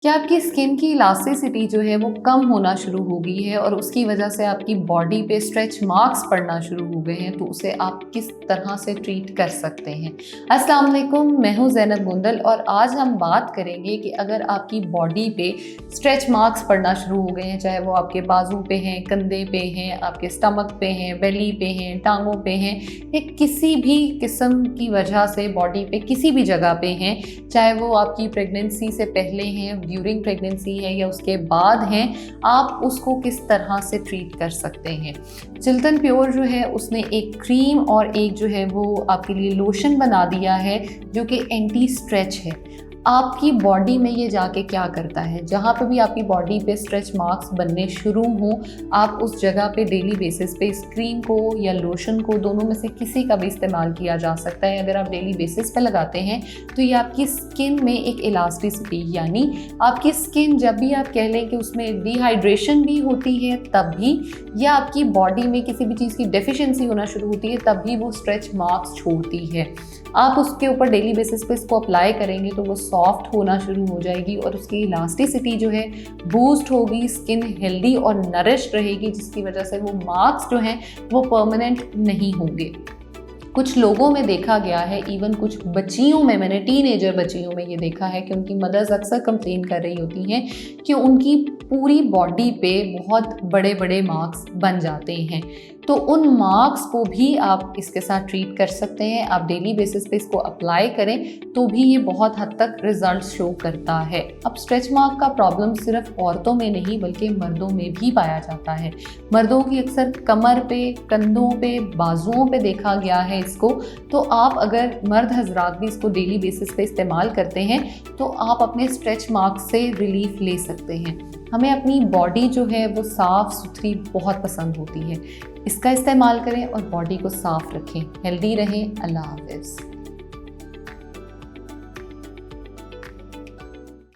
क्या आपकी स्किन की इलास्टिसिटी जो है वो कम होना शुरू हो गई है और उसकी वजह से आपकी बॉडी पे स्ट्रेच मार्क्स पड़ना शुरू हो गए हैं, तो उसे आप किस तरह से ट्रीट कर सकते हैं। अस्सलाम वालेकुम, मैं हूं ज़ैनब गुंदल और आज हम बात करेंगे कि अगर आपकी बॉडी पे स्ट्रेच मार्क्स पड़ना शुरू हो गए हैं, चाहे वो आपके बाजू पे हैं, कंधे पे हैं, आपके स्टमक पे हैं, बेली पे हैं, टांगों पे हैं, या किसी भी किस्म की वजह से बॉडी पे किसी भी जगह पे हैं, चाहे वो आपकी प्रेगनेंसी से पहले हैं, ड्यूरिंग प्रेगनेंसी है या उसके बाद हैं, आप उसको किस तरह से ट्रीट कर सकते हैं। चिल्तन प्योर जो है उसने एक क्रीम और एक जो है वो आपके लिए लोशन बना दिया है जो कि एंटी स्ट्रेच है। आपकी बॉडी में ये जाके क्या करता है, जहाँ पे भी आपकी बॉडी पे स्ट्रेच मार्क्स बनने शुरू हों, आप उस जगह पे डेली बेसिस पे इस क्रीम को या लोशन को, दोनों में से किसी का भी इस्तेमाल किया जा सकता है। अगर आप डेली बेसिस पे लगाते हैं तो ये आपकी स्किन में एक इलास्टिसिटी, यानी आपकी स्किन जब भी आप कह लें कि उसमें डिहाइड्रेशन भी होती है तब भी, या आपकी बॉडी में किसी भी चीज़ की डेफिशिएंसी होना शुरू होती है तब भी वो स्ट्रेच मार्क्स छोड़ती है। आप उसके ऊपर डेली बेसिस पे इसको अप्लाई करेंगे तो वो सॉफ्ट होना शुरू हो जाएगी और उसकी इलास्टिसिटी जो है बूस्ट होगी, स्किन हेल्दी और नरिश रहेगी, जिसकी वजह से वो मार्क्स जो हैं वो परमानेंट नहीं होंगे। कुछ लोगों में देखा गया है, इवन कुछ बच्चियों में, मैंने टीनेजर बच्चियों में ये देखा है कि उनकी मदर्स अक्सर कंप्लेन कर रही होती हैं कि उनकी पूरी बॉडी पे बहुत बड़े बड़े मार्क्स बन जाते हैं। तो उन मार्क्स को भी आप इसके साथ ट्रीट कर सकते हैं। आप डेली बेसिस पे इसको अप्लाई करें तो भी ये बहुत हद तक रिजल्ट शो करता है। अब स्ट्रेच मार्क का प्रॉब्लम सिर्फ औरतों में नहीं बल्कि मर्दों में भी पाया जाता है। मर्दों की अक्सर कमर पे, कंधों पे, बाजुओं पे देखा गया है इसको। तो आप अगर मर्द हजरात भी इसको डेली बेसिस पे इस्तेमाल करते हैं तो आप अपने स्ट्रेच मार्क से रिलीफ ले सकते हैं। हमें अपनी बॉडी जो है वो साफ़ सुथरी बहुत पसंद होती है। इसका इस्तेमाल करें और बॉडी को साफ़ रखें। हेल्दी रहें। अल्लाह हाफ़िज़।